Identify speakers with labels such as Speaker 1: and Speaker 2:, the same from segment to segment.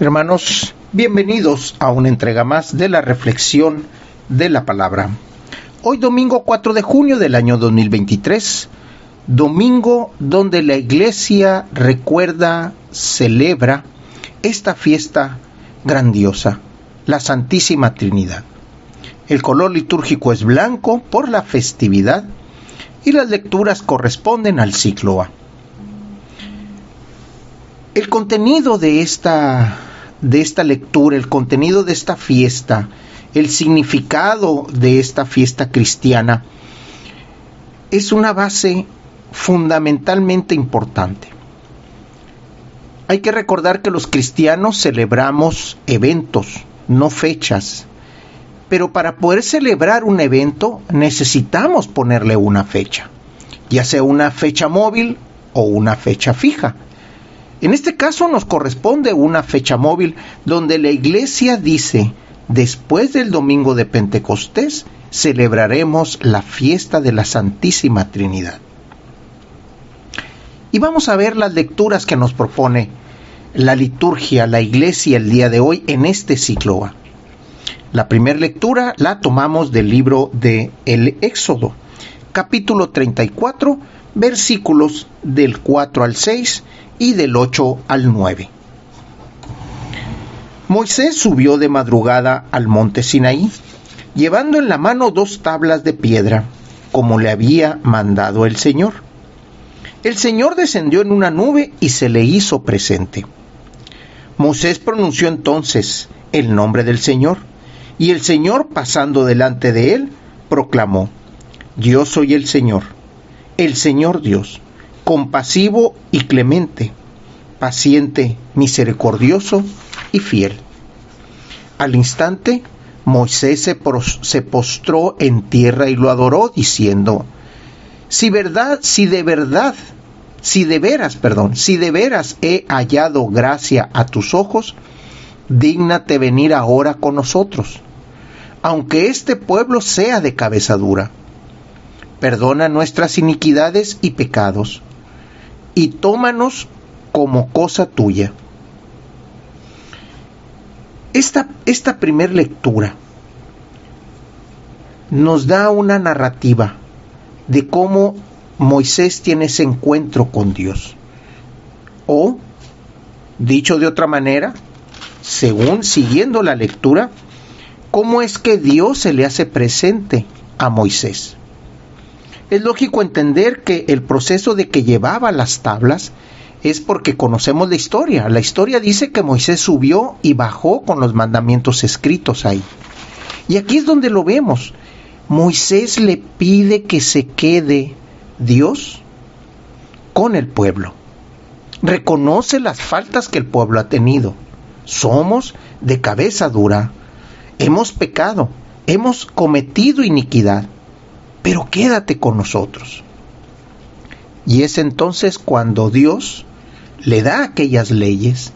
Speaker 1: Hermanos, bienvenidos a una entrega más de la reflexión de la palabra. Hoy domingo 4 de junio del año 2023, domingo donde la Iglesia recuerda, celebra esta fiesta grandiosa, la Santísima Trinidad. El color litúrgico es blanco por la festividad y las lecturas corresponden al ciclo A. El contenido de esta lectura, el contenido de esta fiesta, el significado de esta fiesta cristiana, es una base fundamentalmente importante. Hay que recordar que los cristianos celebramos eventos, no fechas, pero para poder celebrar un evento necesitamos ponerle una fecha, ya sea una fecha móvil o una fecha fija. En este caso nos corresponde una fecha móvil donde la Iglesia dice, después del domingo de Pentecostés, celebraremos la fiesta de la Santísima Trinidad. Y vamos a ver las lecturas que nos propone la liturgia, la Iglesia el día de hoy en este ciclo A. La primera lectura la tomamos del libro de El Éxodo, capítulo 34, versículos del 4 al 6 y del 8 al 9. Moisés subió de madrugada al monte Sinaí, llevando en la mano 2 tablas de piedra, como le había mandado el Señor. El Señor descendió en una nube y se le hizo presente. Moisés pronunció entonces el nombre del Señor, y el Señor, pasando delante de él, proclamó: Yo soy el Señor Dios, compasivo y clemente, paciente, misericordioso y fiel. Al instante, Moisés se postró en tierra y lo adoró, diciendo: Si de veras he hallado gracia a tus ojos, dígnate venir ahora con nosotros, aunque este pueblo sea de cabeza dura. Perdona nuestras iniquidades y pecados, y tómanos como cosa tuya. Esta primer lectura nos da una narrativa de cómo Moisés tiene ese encuentro con Dios. O, dicho de otra manera, siguiendo la lectura, cómo es que Dios se le hace presente a Moisés. Es lógico entender que el proceso de que llevaba las tablas es porque conocemos la historia. La historia dice que Moisés subió y bajó con los mandamientos escritos ahí. Y aquí es donde lo vemos. Moisés le pide que se quede Dios con el pueblo. Reconoce las faltas que el pueblo ha tenido. Somos de cabeza dura. Hemos pecado. Hemos cometido iniquidad. Pero quédate con nosotros. Y es entonces cuando Dios le da aquellas leyes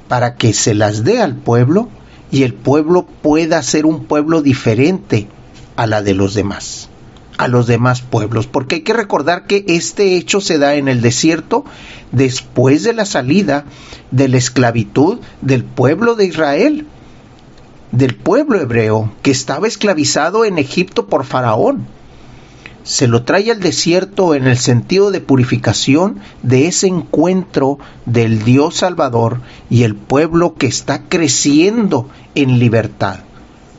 Speaker 1: para que se las dé al pueblo y el pueblo pueda ser un pueblo diferente a la de los demás, a los demás pueblos. Porque hay que recordar que este hecho se da en el desierto después de la salida de la esclavitud del pueblo de Israel, del pueblo hebreo que estaba esclavizado en Egipto por Faraón. Se lo trae al desierto en el sentido de purificación de ese encuentro del Dios Salvador y el pueblo que está creciendo en libertad.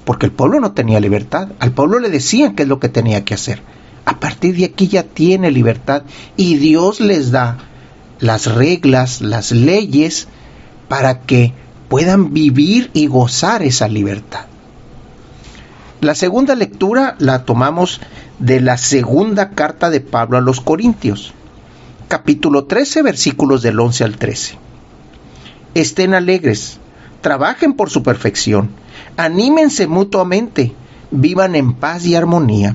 Speaker 1: Porque el pueblo no tenía libertad. Al pueblo le decían qué es lo que tenía que hacer. A partir de aquí ya tiene libertad y Dios les da las reglas, las leyes para que puedan vivir y gozar esa libertad. La segunda lectura la tomamos de la segunda carta de Pablo a los Corintios, capítulo 13, versículos del 11 al 13. Estén alegres, trabajen por su perfección, anímense mutuamente, vivan en paz y armonía,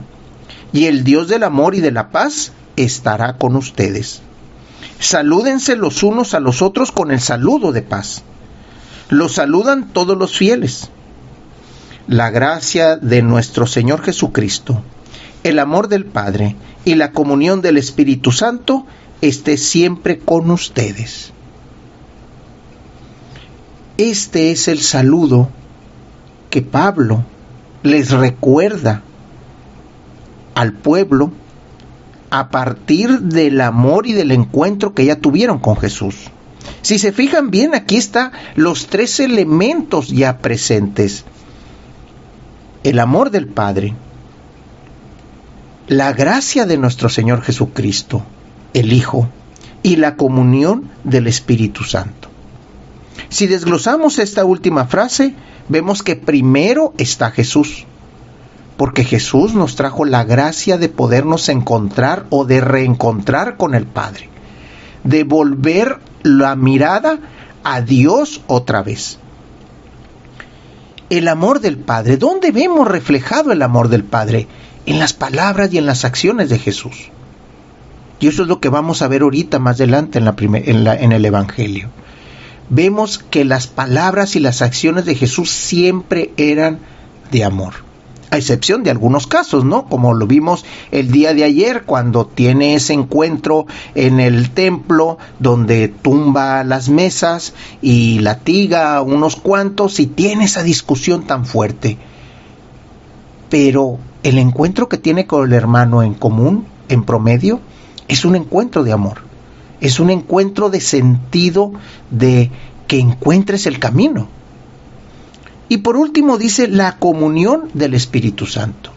Speaker 1: y el Dios del amor y de la paz estará con ustedes. Salúdense los unos a los otros con el saludo de paz. Los saludan todos los fieles. La gracia de nuestro Señor Jesucristo, el amor del Padre y la comunión del Espíritu Santo esté siempre con ustedes. Este es el saludo que Pablo les recuerda al pueblo a partir del amor y del encuentro que ya tuvieron con Jesús. Si se fijan bien, aquí están los tres elementos ya presentes: el amor del Padre, la gracia de nuestro Señor Jesucristo, el Hijo, y la comunión del Espíritu Santo. Si desglosamos esta última frase, vemos que primero está Jesús, porque Jesús nos trajo la gracia de podernos encontrar o de reencontrar con el Padre, de volver la mirada a Dios otra vez. El amor del Padre, ¿dónde vemos reflejado el amor del Padre? En las palabras y en las acciones de Jesús. Y eso es lo que vamos a ver ahorita más adelante en el Evangelio. Vemos que las palabras y las acciones de Jesús siempre eran de amor, a excepción de algunos casos, ¿no? Como lo vimos el día de ayer, cuando tiene ese encuentro en el templo, donde tumba las mesas y latiga a unos cuantos, y tiene esa discusión tan fuerte. Pero el encuentro que tiene con el hermano en común, en promedio, es un encuentro de amor. Es un encuentro de sentido, de que encuentres el camino. Y por último dice la comunión del Espíritu Santo.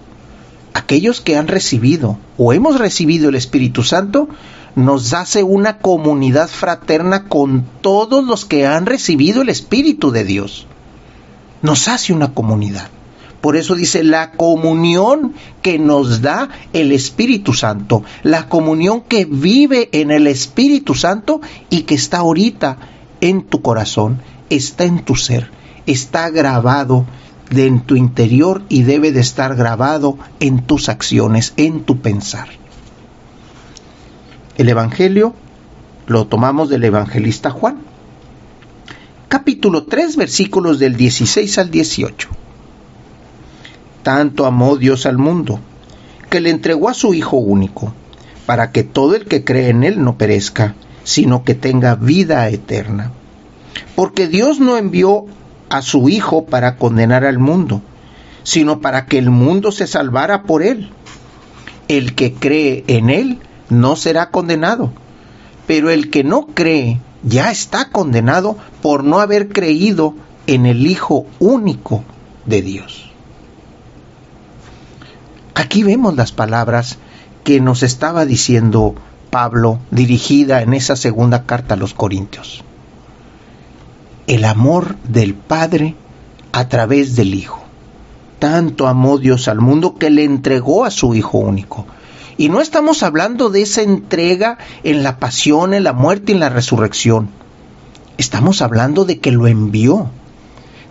Speaker 1: Aquellos que han recibido o hemos recibido el Espíritu Santo, nos hace una comunidad fraterna con todos los que han recibido el Espíritu de Dios. Nos hace una comunidad. Por eso dice la comunión que nos da el Espíritu Santo, la comunión que vive en el Espíritu Santo y que está ahorita en tu corazón, está en tu ser, está grabado en tu interior y debe de estar grabado en tus acciones, en tu pensar. El Evangelio lo tomamos del evangelista Juan, capítulo 3, versículos del 16 al 18. Tanto amó Dios al mundo, que le entregó a su Hijo único, para que todo el que cree en Él no perezca, sino que tenga vida eterna. Porque Dios no envió a su Hijo para condenar al mundo, sino para que el mundo se salvara por Él. El que cree en Él no será condenado, pero el que no cree ya está condenado por no haber creído en el Hijo único de Dios. Aquí vemos las palabras que nos estaba diciendo Pablo, dirigida en esa segunda carta a los Corintios. El amor del Padre a través del Hijo. Tanto amó Dios al mundo que le entregó a su Hijo único. Y no estamos hablando de esa entrega en la pasión, en la muerte y en la resurrección. Estamos hablando de que lo envió.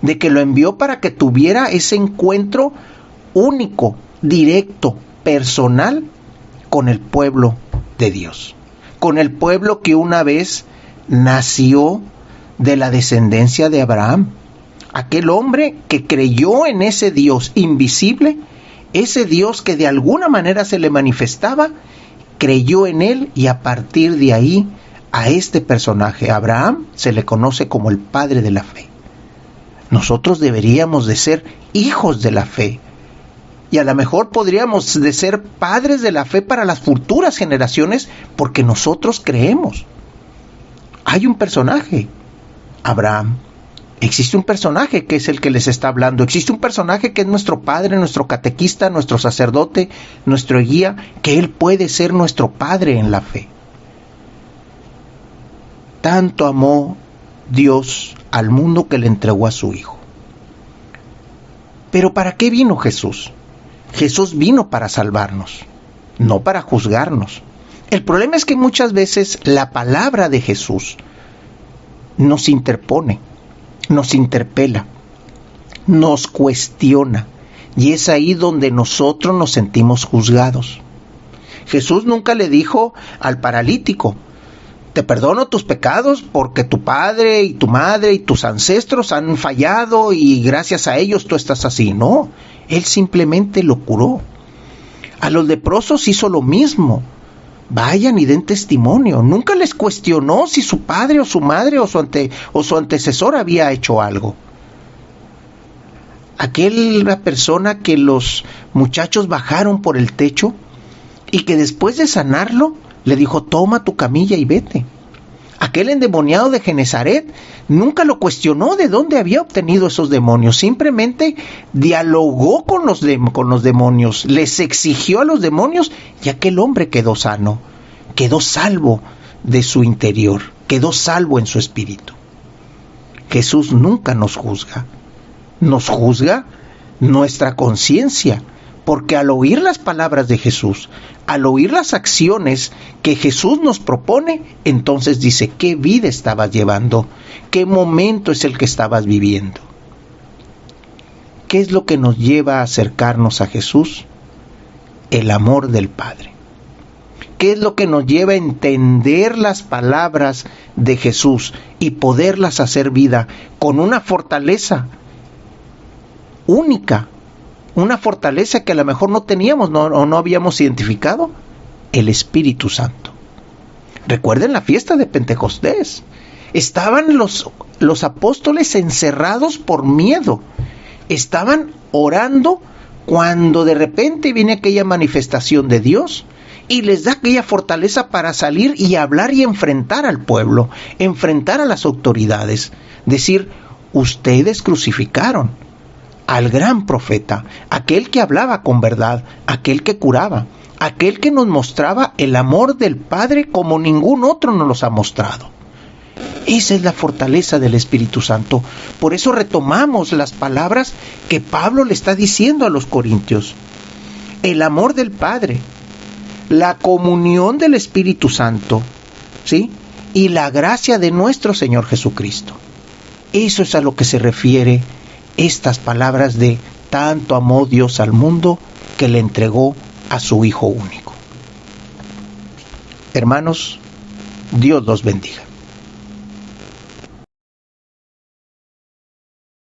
Speaker 1: De que lo envió para que tuviera ese encuentro único, directo, personal con el pueblo de Dios, con el pueblo que una vez nació de la descendencia de Abraham, aquel hombre que creyó en ese Dios invisible, ese Dios que de alguna manera se le manifestaba, creyó en él y a partir de ahí a este personaje, Abraham, se le conoce como el padre de la fe. Nosotros deberíamos de ser hijos de la fe. Y a lo mejor podríamos de ser padres de la fe para las futuras generaciones porque nosotros creemos. Hay un personaje, Abraham. Existe un personaje que es el que les está hablando. Existe un personaje que es nuestro padre, nuestro catequista, nuestro sacerdote, nuestro guía, que él puede ser nuestro padre en la fe. Tanto amó Dios al mundo que le entregó a su Hijo. Pero ¿para qué vino Jesús? Jesús vino para salvarnos, no para juzgarnos. El problema es que muchas veces la palabra de Jesús nos interpone, nos interpela, nos cuestiona, y es ahí donde nosotros nos sentimos juzgados. Jesús nunca le dijo al paralítico: te perdono tus pecados porque tu padre y tu madre y tus ancestros han fallado y gracias a ellos tú estás así. No, Él simplemente lo curó. A los leprosos hizo lo mismo. vayan y den testimonio. Nunca les cuestionó si su padre o su madre o su antecesor había hecho algo. Aquella persona que los muchachos bajaron por el techo y que después de sanarlo le dijo: toma tu camilla y vete. Aquel endemoniado de Genezaret nunca lo cuestionó de dónde había obtenido esos demonios, simplemente dialogó con los demonios, les exigió a los demonios, y aquel hombre quedó sano, quedó salvo de su interior, quedó salvo en su espíritu. Jesús nunca nos juzga nuestra conciencia, porque al oír las palabras de Jesús, al oír las acciones que Jesús nos propone, entonces dice: ¿qué vida estabas llevando? ¿Qué momento es el que estabas viviendo? ¿Qué es lo que nos lleva a acercarnos a Jesús? El amor del Padre. ¿Qué es lo que nos lleva a entender las palabras de Jesús y poderlas hacer vida con una fortaleza única? Una fortaleza que a lo mejor no teníamos o no habíamos identificado: el Espíritu Santo. Recuerden la fiesta de Pentecostés. Estaban los apóstoles encerrados por miedo. Estaban orando cuando de repente viene aquella manifestación de Dios y les da aquella fortaleza para salir y hablar y enfrentar al pueblo, enfrentar a las autoridades. Decir: ustedes crucificaron al gran profeta, aquel que hablaba con verdad, aquel que curaba, aquel que nos mostraba el amor del Padre como ningún otro nos los ha mostrado. Esa es la fortaleza del Espíritu Santo. Por eso retomamos las palabras que Pablo le está diciendo a los corintios. El amor del Padre, la comunión del Espíritu Santo, ¿sí? Y la gracia de nuestro Señor Jesucristo. Eso es a lo que se refiere estas palabras de: tanto amó Dios al mundo que le entregó a su Hijo único. Hermanos, Dios los bendiga.